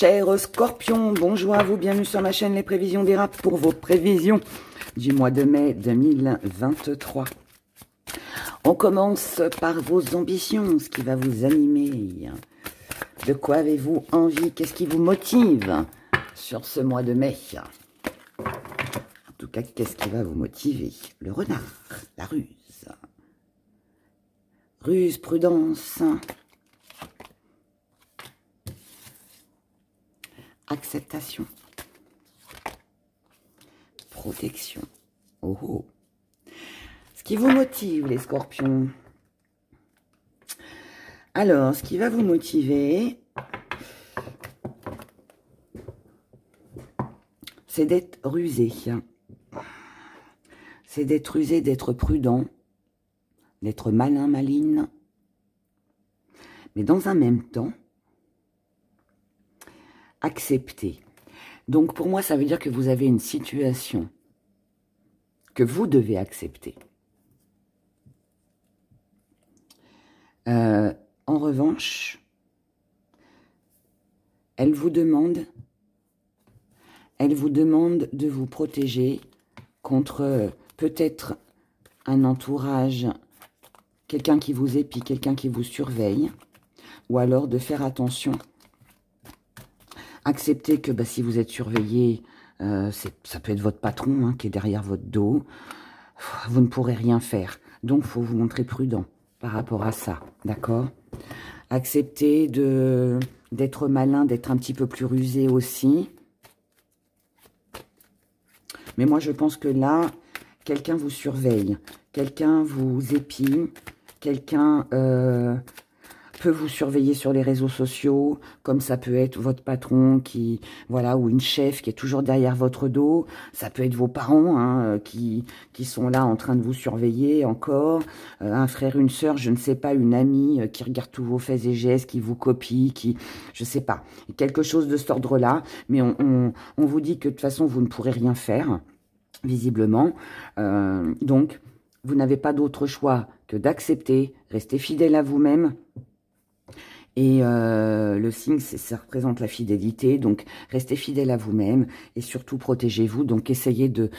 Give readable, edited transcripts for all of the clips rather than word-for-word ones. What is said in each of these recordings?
Chers scorpions, bonjour à vous, bienvenue sur ma chaîne Les Prévisions d'Era pour vos prévisions du mois de mai 2023. On commence par vos ambitions, ce qui va vous animer. De quoi avez-vous envie? Qu'est-ce qui vous motive sur ce mois de mai? En tout cas, qu'est-ce qui va vous motiver? Le renard, la ruse. Ruse, prudence. Acceptation. Protection. Oh oh. Ce qui vous motive, les scorpions. Alors, ce qui va vous motiver, c'est d'être rusé. C'est d'être rusé, d'être prudent, d'être malin, maline. Mais dans un même temps, accepter. Donc, pour moi, ça veut dire que vous avez une situation que vous devez accepter. En revanche, elle vous demande de vous protéger contre peut-être un entourage, quelqu'un qui vous épie, quelqu'un qui vous surveille, ou alors de faire attention. Acceptez que si vous êtes surveillé, ça peut être votre patron qui est derrière votre dos. Vous ne pourrez rien faire. Donc, il faut vous montrer prudent par rapport à ça. D'accord? Acceptez d'être malin, d'être un petit peu plus rusé aussi. Mais moi, je pense que là, quelqu'un vous surveille. Quelqu'un vous épie. Quelqu'un peut vous surveiller sur les réseaux sociaux, comme ça peut être votre patron qui, voilà, ou une chef qui est toujours derrière votre dos. Ça peut être vos parents qui sont là en train de vous surveiller encore. Un frère, une sœur, je ne sais pas, une amie qui regarde tous vos faits et gestes, qui vous copie, qui, je sais pas, quelque chose de cet ordre-là. Mais on vous dit que de toute façon, vous ne pourrez rien faire, visiblement. Donc, vous n'avez pas d'autre choix que d'accepter, rester fidèle à vous-même. Et le signe, ça représente la fidélité, donc restez fidèle à vous-même et surtout protégez-vous. Donc essayez de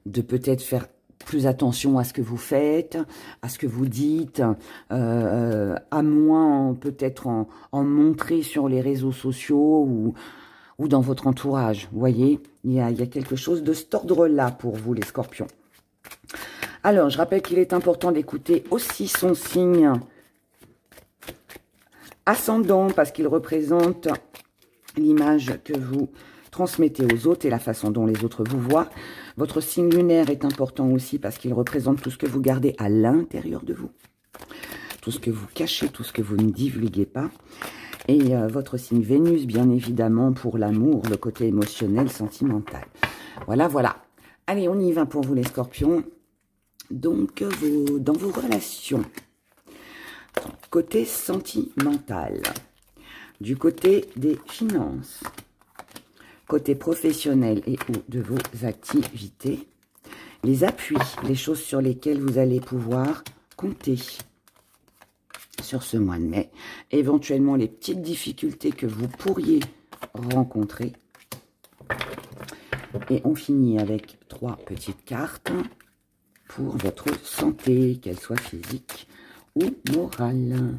peut-être faire plus attention à ce que vous faites, à ce que vous dites, à moins peut-être en montrer sur les réseaux sociaux ou dans votre entourage. Vous voyez, il y a quelque chose de cet ordre-là pour vous, les scorpions. Alors, je rappelle qu'il est important d'écouter aussi son signe ascendant, parce qu'il représente l'image que vous transmettez aux autres et la façon dont les autres vous voient. Votre signe lunaire est important aussi parce qu'il représente tout ce que vous gardez à l'intérieur de vous. Tout ce que vous cachez, tout ce que vous ne divulguez pas. Et votre signe Vénus, bien évidemment, pour l'amour, le côté émotionnel, sentimental. Voilà, voilà. Allez, on y va pour vous les scorpions. Donc, dans vos relations, côté sentimental, du côté des finances, côté professionnel et ou de vos activités, les appuis, les choses sur lesquelles vous allez pouvoir compter sur ce mois de mai, éventuellement les petites difficultés que vous pourriez rencontrer. Et on finit avec 3 petites cartes pour votre santé, qu'elle soit physique ou morale.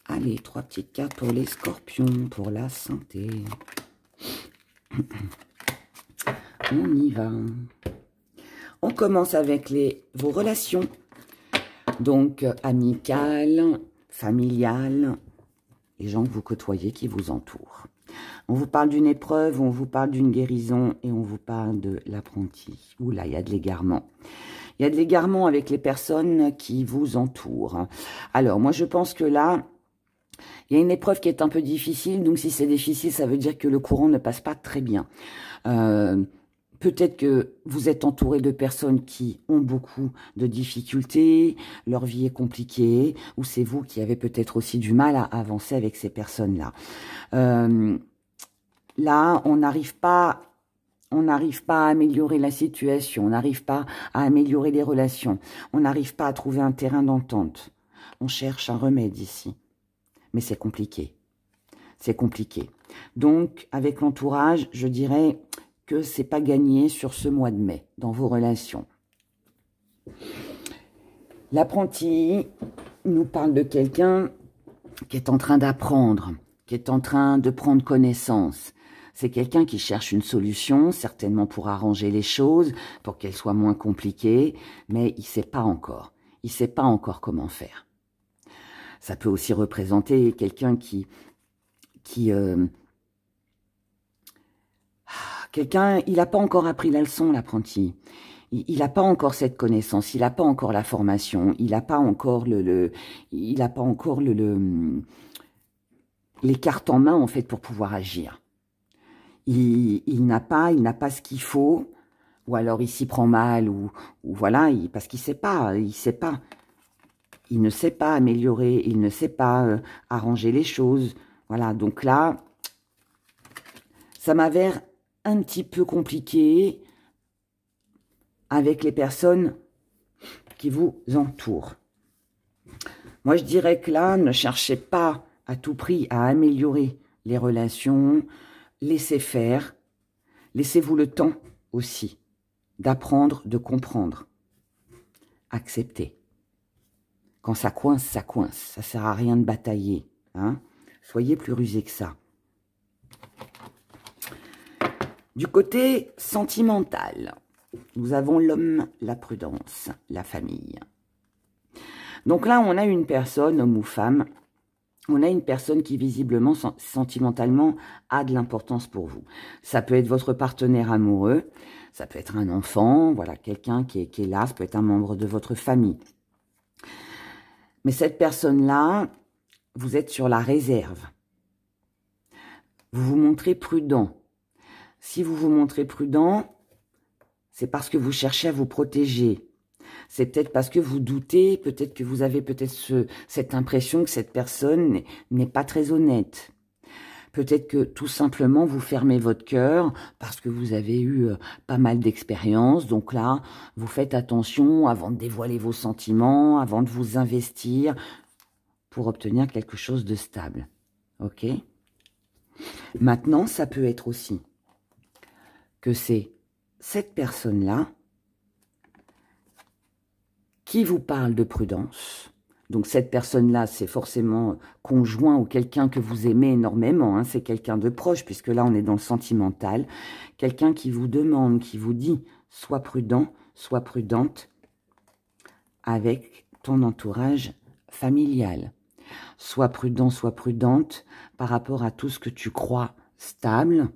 Allez, 3 petites cartes pour les scorpions, pour la santé. On y va. On commence avec vos relations. Donc, amicales, familiales, les gens que vous côtoyez qui vous entourent. On vous parle d'une épreuve, on vous parle d'une guérison et on vous parle de l'apprenti. Oula, il y a de l'égarement. Il y a de l'égarement avec les personnes qui vous entourent. Alors, moi, je pense que là, il y a une épreuve qui est un peu difficile. Donc, si c'est difficile, ça veut dire que le courant ne passe pas très bien. Peut-être que vous êtes entouré de personnes qui ont beaucoup de difficultés, leur vie est compliquée, ou c'est vous qui avez peut-être aussi du mal à avancer avec ces personnes-là. Là, on n'arrive pas à améliorer la situation, on n'arrive pas à améliorer les relations, on n'arrive pas à trouver un terrain d'entente. On cherche un remède ici. mais c'est compliqué. C'est compliqué. Donc, avec l'entourage, je dirais que c'est pas gagné sur ce mois de mai, dans vos relations. L'apprenti nous parle de quelqu'un qui est en train d'apprendre, qui est en train de prendre connaissance. C'est quelqu'un qui cherche une solution, certainement pour arranger les choses, pour qu'elles soient moins compliquées, mais il ne sait pas encore. Il ne sait pas encore comment faire. Ça peut aussi représenter quelqu'un quelqu'un, il n'a pas encore appris la leçon, l'apprenti. Il n'a pas encore cette connaissance, il n'a pas encore la formation, il n'a pas encore les cartes en main en fait pour pouvoir agir. Il n'a pas ce qu'il faut, ou alors il s'y prend mal, ou voilà, parce qu'il il ne sait pas améliorer, il ne sait pas arranger les choses. Voilà, donc là, ça m'avère un petit peu compliqué avec les personnes qui vous entourent. Moi, je dirais que là, ne cherchez pas à tout prix à améliorer les relations, laissez faire, laissez-vous le temps aussi d'apprendre, de comprendre. Acceptez. Quand ça coince, ça coince. Ça ne sert à rien de batailler. Hein. Soyez plus rusés que ça. Du côté sentimental, nous avons l'homme, la prudence, la famille. Donc là, on a une personne, homme ou femme, on a une personne qui visiblement, sentimentalement, a de l'importance pour vous. Ça peut être votre partenaire amoureux, ça peut être un enfant, voilà, quelqu'un qui est là, ça peut être un membre de votre famille. Mais cette personne-là, vous êtes sur la réserve. Vous vous montrez prudent. Si vous vous montrez prudent, c'est parce que vous cherchez à vous protéger. C'est peut-être parce que vous doutez, peut-être que vous avez cette impression que cette personne n'est pas très honnête. Peut-être que tout simplement vous fermez votre cœur parce que vous avez eu pas mal d'expériences. Donc là, vous faites attention avant de dévoiler vos sentiments, avant de vous investir pour obtenir quelque chose de stable. Ok ? Maintenant, ça peut être aussi que c'est cette personne-là qui vous parle de prudence. Donc cette personne-là, c'est forcément conjoint ou quelqu'un que vous aimez énormément. Hein, c'est quelqu'un de proche, puisque là, on est dans le sentimental. Quelqu'un qui vous demande, qui vous dit, sois prudent, sois prudente avec ton entourage familial. Sois prudent, sois prudente par rapport à tout ce que tu crois stable,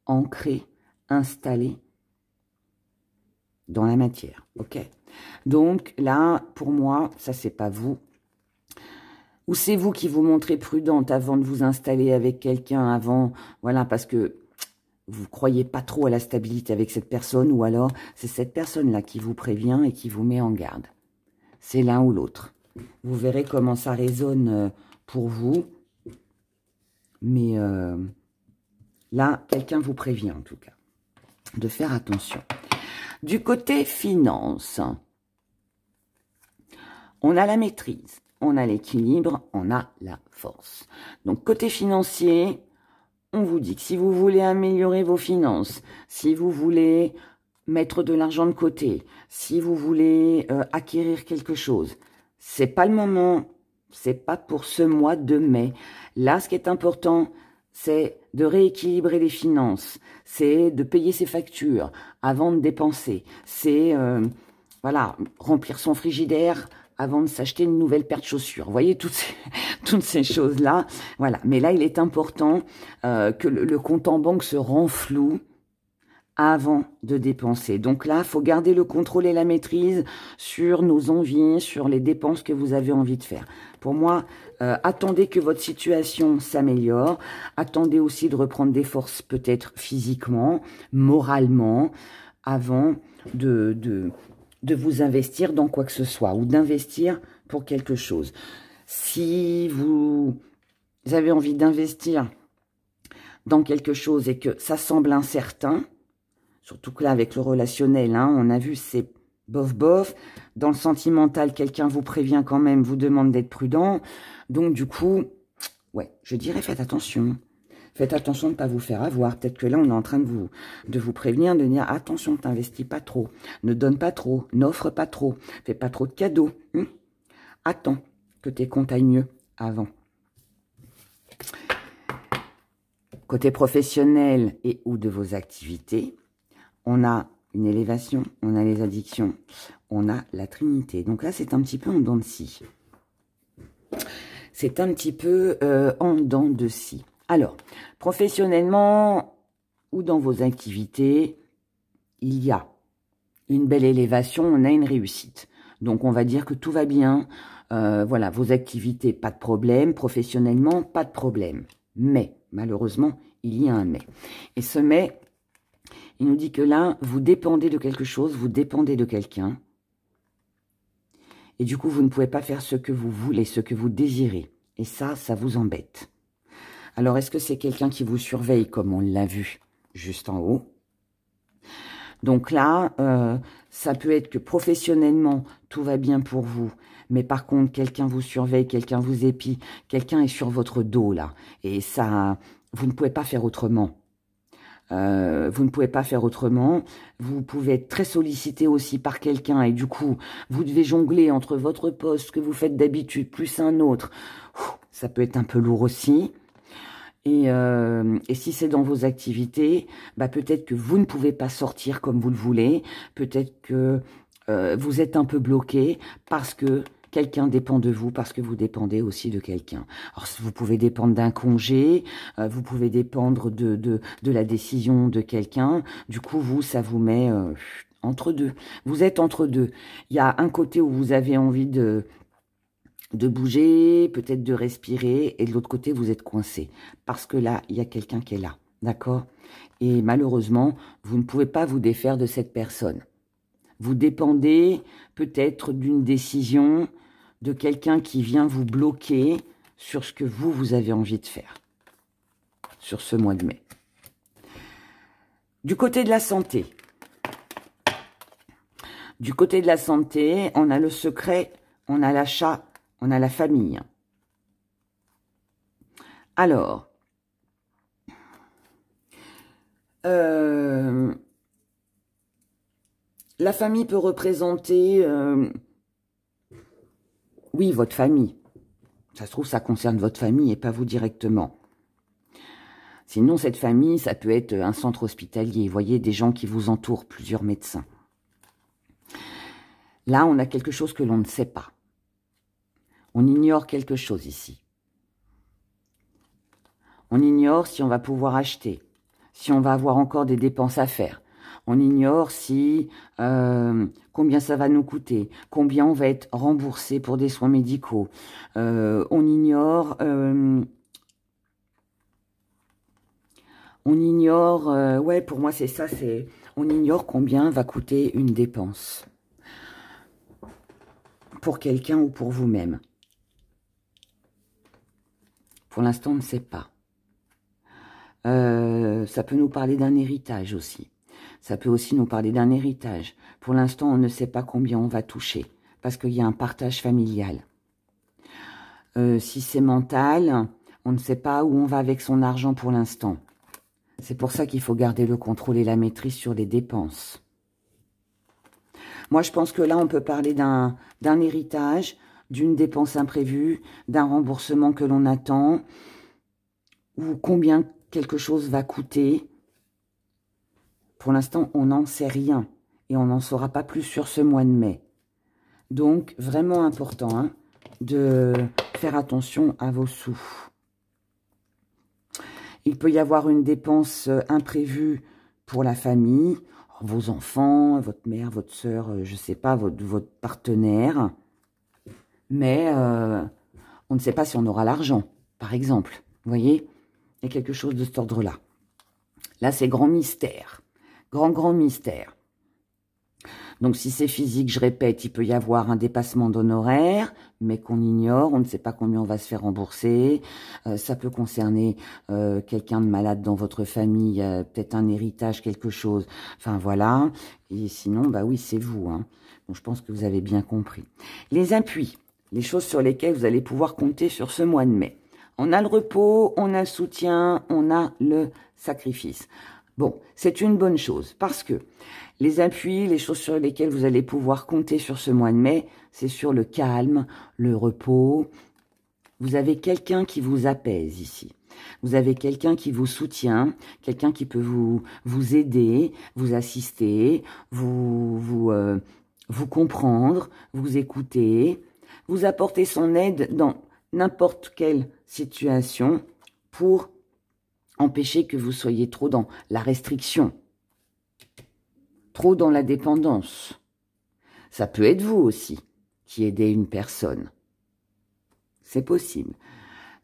ancré, installé dans la matière. Ok ? Donc là, pour moi, ça c'est pas vous. Ou c'est vous qui vous montrez prudente avant de vous installer avec quelqu'un, avant, voilà, parce que vous croyez pas trop à la stabilité avec cette personne, ou alors c'est cette personne-là qui vous prévient et qui vous met en garde. C'est l'un ou l'autre. Vous verrez comment ça résonne pour vous. Mais là, quelqu'un vous prévient en tout cas de faire attention. Du côté finance, on a la maîtrise, on a l'équilibre, on a la force. Donc côté financier, on vous dit que si vous voulez améliorer vos finances, si vous voulez mettre de l'argent de côté, si vous voulez acquérir quelque chose, c'est pas le moment, c'est pas pour ce mois de mai. Là, ce qui est important, c'est de rééquilibrer les finances, c'est de payer ses factures avant de dépenser, c'est voilà, remplir son frigidaire avant de s'acheter une nouvelle paire de chaussures. Vous voyez, toutes ces choses-là. Voilà. Mais là, il est important que le compte en banque se renfloue avant de dépenser. Donc là, il faut garder le contrôle et la maîtrise sur nos envies, sur les dépenses que vous avez envie de faire. Pour moi, attendez que votre situation s'améliore. Attendez aussi de reprendre des forces peut-être physiquement, moralement, avant de vous investir dans quoi que ce soit ou d'investir pour quelque chose. Si vous avez envie d'investir dans quelque chose et que ça semble incertain, surtout que là, avec le relationnel, hein, on a vu, c'est bof-bof. Dans le sentimental, quelqu'un vous prévient quand même, vous demande d'être prudent. Donc, du coup, Ouais, je dirais faites attention. Faites attention de ne pas vous faire avoir. Peut-être que là, on est en train de vous prévenir, de dire attention, t'investis pas trop, ne donne pas trop, n'offre pas trop, fais pas trop de cadeaux. Attends que tes comptes aillent mieux avant. Côté professionnel et ou de vos activités, on a une élévation, on a les addictions, on a la Trinité. Donc là, c'est un petit peu en dents de scie. C'est un petit peu en dents de scie. Alors, professionnellement ou dans vos activités, il y a une belle élévation, on a une réussite. Donc, on va dire que tout va bien. Voilà, vos activités, pas de problème. Professionnellement, pas de problème. Mais, malheureusement, il y a un mais. Et ce mais, il nous dit que là, vous dépendez de quelque chose, vous dépendez de quelqu'un. Et du coup, vous ne pouvez pas faire ce que vous voulez, ce que vous désirez. Et ça vous embête. Alors, est-ce que c'est quelqu'un qui vous surveille, comme on l'a vu juste en haut? Donc là, ça peut être que professionnellement, tout va bien pour vous. Mais par contre, quelqu'un vous surveille, quelqu'un vous épie, quelqu'un est sur votre dos, là. Et ça, vous ne pouvez pas faire autrement. Vous ne pouvez pas faire autrement. Vous pouvez être très sollicité aussi par quelqu'un. Et du coup, vous devez jongler entre votre poste que vous faites d'habitude, plus un autre. Ça peut être un peu lourd aussi. Et si c'est dans vos activités, bah peut-être que vous ne pouvez pas sortir comme vous le voulez. Peut-être que vous êtes un peu bloqué parce que quelqu'un dépend de vous, parce que vous dépendez aussi de quelqu'un. Alors, vous pouvez dépendre d'un congé, vous pouvez dépendre de la décision de quelqu'un. Du coup, vous, ça vous met entre deux. Vous êtes entre deux. Il y a un côté où vous avez envie de bouger, peut-être de respirer, et de l'autre côté, vous êtes coincé. Parce que là, il y a quelqu'un qui est là, d'accord? Et malheureusement, vous ne pouvez pas vous défaire de cette personne. Vous dépendez peut-être d'une décision de quelqu'un qui vient vous bloquer sur ce que vous avez envie de faire, sur ce mois de mai. Du côté de la santé, on a le secret, on a l'achat, on a la famille. Alors, la famille peut représenter, oui, votre famille. Ça se trouve, ça concerne votre famille et pas vous directement. Sinon, cette famille, ça peut être un centre hospitalier. Vous voyez, des gens qui vous entourent, plusieurs médecins. Là, on a quelque chose que l'on ne sait pas. On ignore quelque chose ici. On ignore si on va pouvoir acheter, si on va avoir encore des dépenses à faire. On ignore si combien ça va nous coûter, combien on va être remboursé pour des soins médicaux. On ignore, ouais, pour moi c'est ça, on ignore combien va coûter une dépense pour quelqu'un ou pour vous-même. Pour l'instant, on ne sait pas. Ça peut nous parler d'un héritage aussi. Ça peut aussi nous parler d'un héritage. Pour l'instant, on ne sait pas combien on va toucher, parce qu'il y a un partage familial. Si c'est mental, on ne sait pas où on va avec son argent pour l'instant. C'est pour ça qu'il faut garder le contrôle et la maîtrise sur les dépenses. Moi, je pense que là, on peut parler d'un héritage, d'une dépense imprévue, d'un remboursement que l'on attend, ou combien quelque chose va coûter. Pour l'instant, on n'en sait rien. Et on n'en saura pas plus sur ce mois de mai. Donc, vraiment important hein, de faire attention à vos sous. Il peut y avoir une dépense imprévue pour la famille, vos enfants, votre mère, votre soeur, je ne sais pas, votre partenaire. Mais on ne sait pas si on aura l'argent, par exemple. Vous voyez, il y a quelque chose de cet ordre-là. Là, c'est grand mystère. Grand mystère. Donc, si c'est physique, je répète, il peut y avoir un dépassement d'honoraires, mais qu'on ignore. On ne sait pas combien on va se faire rembourser. Ça peut concerner quelqu'un de malade dans votre famille, peut-être un héritage, quelque chose. Enfin, voilà. Et sinon, bah oui, c'est vous. Hein. Donc, je pense que vous avez bien compris. Les appuis, les choses sur lesquelles vous allez pouvoir compter sur ce mois de mai. On a le repos, on a le soutien, on a le sacrifice. Bon, c'est une bonne chose parce que les appuis, les choses sur lesquelles vous allez pouvoir compter sur ce mois de mai, c'est sur le calme, le repos. Vous avez quelqu'un qui vous apaise ici. Vous avez quelqu'un qui vous soutient, quelqu'un qui peut vous aider, vous assister, vous comprendre, vous écouter, vous apporter son aide dans n'importe quelle situation pour empêcher que vous soyez trop dans la restriction, trop dans la dépendance. Ça peut être vous aussi qui aidez une personne. C'est possible.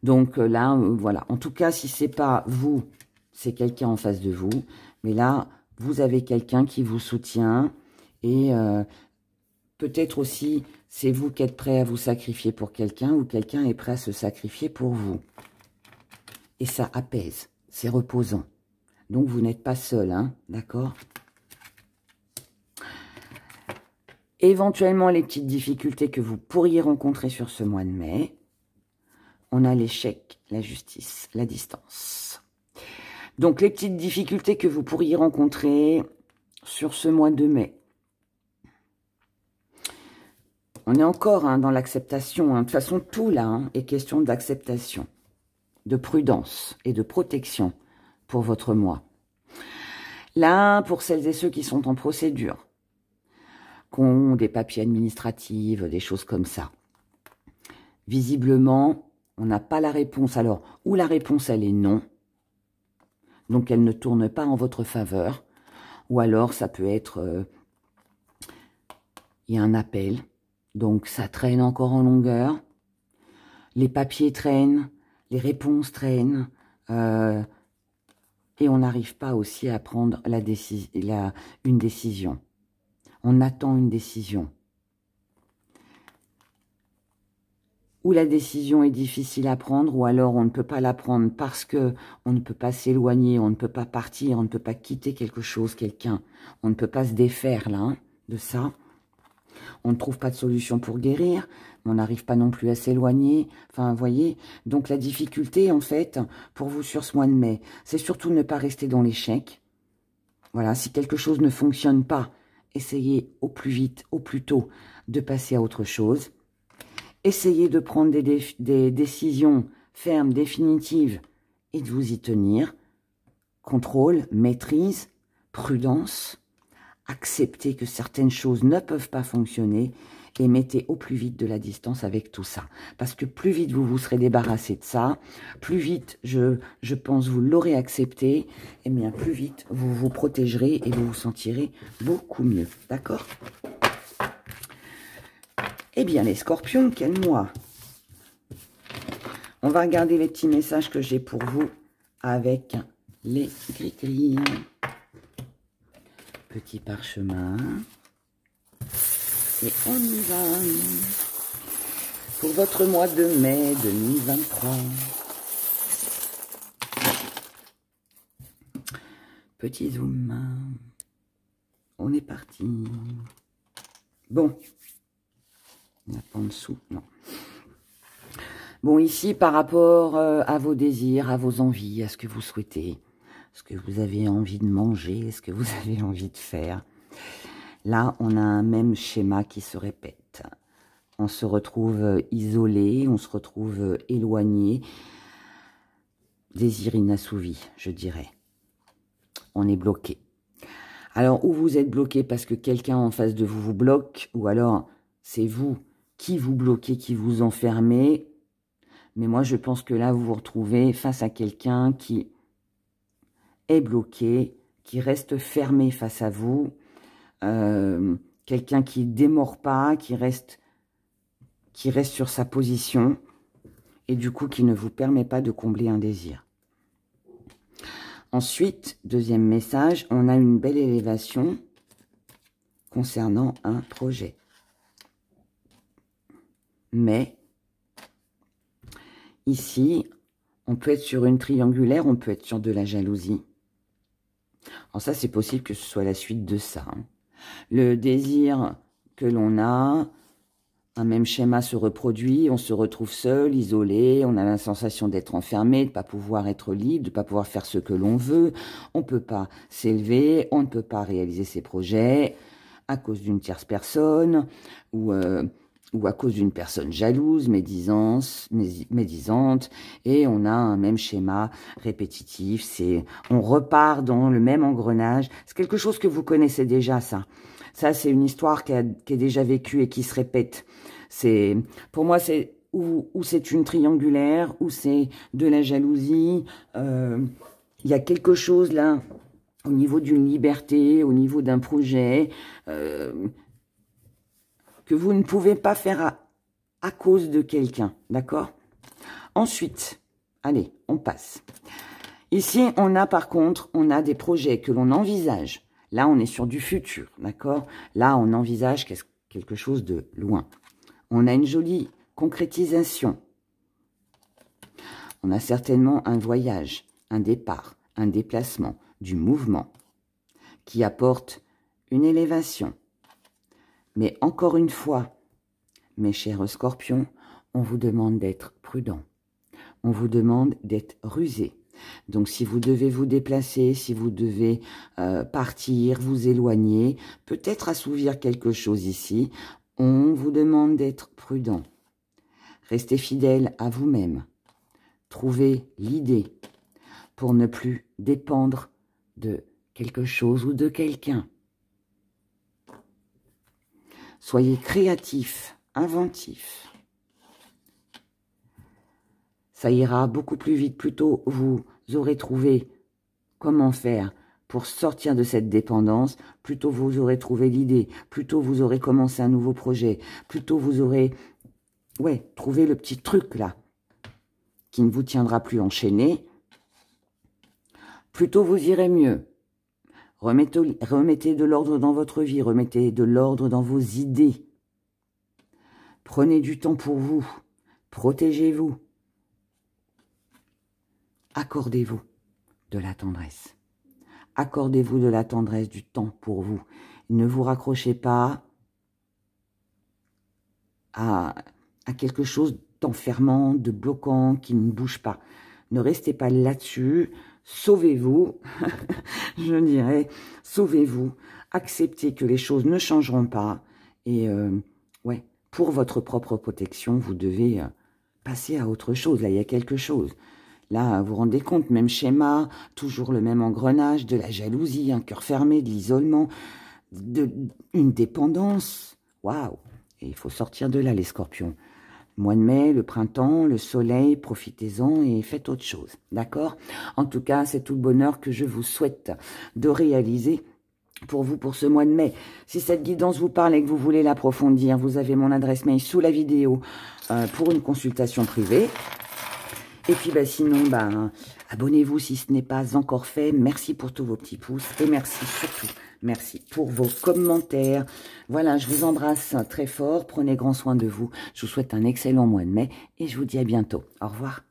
Donc là, voilà. En tout cas, si c'est pas vous, c'est quelqu'un en face de vous. Mais là, vous avez quelqu'un qui vous soutient. Et peut-être aussi, c'est vous qui êtes prêt à vous sacrifier pour quelqu'un ou quelqu'un est prêt à se sacrifier pour vous. Et ça apaise. C'est reposant. Donc, vous n'êtes pas seul, hein, d'accord? Éventuellement, les petites difficultés que vous pourriez rencontrer sur ce mois de mai. On a l'échec, la justice, la distance. Donc, les petites difficultés que vous pourriez rencontrer sur ce mois de mai. On est encore hein, dans l'acceptation. Hein. De toute façon, tout là hein, est question d'acceptation, de prudence et de protection pour votre mois. Là, pour celles et ceux qui sont en procédure, qui ont des papiers administratifs, des choses comme ça, visiblement, on n'a pas la réponse. Alors, ou la réponse, elle est non. Donc, elle ne tourne pas en votre faveur. Ou alors, ça peut être... il y a un appel. Donc, ça traîne encore en longueur. Les papiers traînent. Les réponses traînent. Et on n'arrive pas aussi à prendre une décision. On attend une décision. Ou la décision est difficile à prendre, ou alors on ne peut pas la prendre parce que on ne peut pas s'éloigner, on ne peut pas partir, on ne peut pas quitter quelque chose, quelqu'un. On ne peut pas se défaire là hein, de ça. On ne trouve pas de solution pour guérir, mais on n'arrive pas non plus à s'éloigner. Enfin, vous voyez, donc la difficulté en fait pour vous sur ce mois de mai, c'est surtout ne pas rester dans l'échec. Voilà, si quelque chose ne fonctionne pas, essayez au plus vite, au plus tôt de passer à autre chose. Essayez de prendre des décisions fermes, définitives, et de vous y tenir. Contrôle, maîtrise, prudence. Acceptez que certaines choses ne peuvent pas fonctionner et mettez au plus vite de la distance avec tout ça. Parce que plus vite vous vous serez débarrassé de ça, plus vite, je pense, vous l'aurez accepté, et bien plus vite vous vous protégerez et vous vous sentirez beaucoup mieux. D'accord ? Eh bien, les scorpions, quel mois? On va regarder les petits messages que j'ai pour vous avec les gris-gris. Petit parchemin. Et on y va. Pour votre mois de mai 2023. Petit zoom. On est parti. Bon. Il n'y a pas en dessous, non. Bon, ici, par rapport à vos désirs, à vos envies, à ce que vous souhaitez, ce que vous avez envie de manger, ce que vous avez envie de faire. Là, on a un même schéma qui se répète. On se retrouve isolé, on se retrouve éloigné. Désir inassouvi, je dirais. On est bloqué. Alors, ou vous êtes bloqué parce que quelqu'un en face de vous vous bloque, ou alors c'est vous qui vous bloquez, qui vous enfermez. Mais moi, je pense que là, vous vous retrouvez face à quelqu'un qui est bloqué, qui reste fermé face à vous, quelqu'un qui ne démord pas, qui reste sur sa position, et du coup, qui ne vous permet pas de combler un désir. Ensuite, deuxième message, on a une belle élévation concernant un projet. Mais, ici, on peut être sur une triangulaire, on peut être sur de la jalousie. Alors ça, c'est possible que ce soit la suite de ça. Hein. Le désir que l'on a, un même schéma se reproduit, on se retrouve seul, isolé, on a la sensation d'être enfermé, de ne pas pouvoir être libre, de ne pas pouvoir faire ce que l'on veut, on ne peut pas s'élever, on ne peut pas réaliser ses projets à cause d'une tierce personne ou à cause d'une personne jalouse, médisante, et on a un même schéma répétitif, on repart dans le même engrenage. C'est quelque chose que vous connaissez déjà, ça. Ça, c'est une histoire qui est déjà vécue et qui se répète. Pour moi, c'est ou c'est une triangulaire, ou c'est de la jalousie. Il y a quelque chose là, au niveau d'une liberté, au niveau d'un projet, que vous ne pouvez pas faire à cause de quelqu'un, d'accord? Ensuite, allez, on passe. Ici, par contre, on a des projets que l'on envisage. Là, on est sur du futur, d'accord? Là, on envisage quelque chose de loin. On a une jolie concrétisation. On a certainement un voyage, un départ, un déplacement, du mouvement qui apporte une élévation. Mais encore une fois, mes chers scorpions, on vous demande d'être prudent. On vous demande d'être rusé. Donc, si vous devez vous déplacer, si vous devez partir, vous éloigner, peut-être assouvir quelque chose ici, on vous demande d'être prudent. Restez fidèle à vous-même. Trouvez l'idée pour ne plus dépendre de quelque chose ou de quelqu'un. Soyez créatif, inventif. Ça ira beaucoup plus vite. Plus tôt vous aurez trouvé comment faire pour sortir de cette dépendance, plus tôt vous aurez trouvé l'idée, plus tôt vous aurez commencé un nouveau projet, plus tôt vous aurez trouvé le petit truc là qui ne vous tiendra plus enchaîné, plus tôt vous irez mieux. Remettez de l'ordre dans votre vie, remettez de l'ordre dans vos idées. Prenez du temps pour vous, protégez-vous. Accordez-vous de la tendresse. Accordez-vous de la tendresse, du temps pour vous. Ne vous raccrochez pas à quelque chose d'enfermant, de bloquant, qui ne bouge pas. Ne restez pas là-dessus. Sauvez-vous, je dirais, sauvez-vous. Acceptez que les choses ne changeront pas. Et pour votre propre protection, vous devez passer à autre chose. Là, il y a quelque chose. Là, vous vous rendez compte, même schéma, toujours le même engrenage, de la jalousie, un cœur fermé, de l'isolement, une dépendance. Waouh! Et il faut sortir de là, les scorpions. Mois de mai, le printemps, le soleil, profitez-en et faites autre chose. D'accord? En tout cas, c'est tout le bonheur que je vous souhaite de réaliser pour vous pour ce mois de mai. Si cette guidance vous parle et que vous voulez l'approfondir, vous avez mon adresse mail sous la vidéo pour une consultation privée. Et puis sinon, abonnez-vous si ce n'est pas encore fait. Merci pour tous vos petits pouces et merci surtout, merci pour vos commentaires. Voilà, je vous embrasse très fort. Prenez grand soin de vous. Je vous souhaite un excellent mois de mai et je vous dis à bientôt. Au revoir.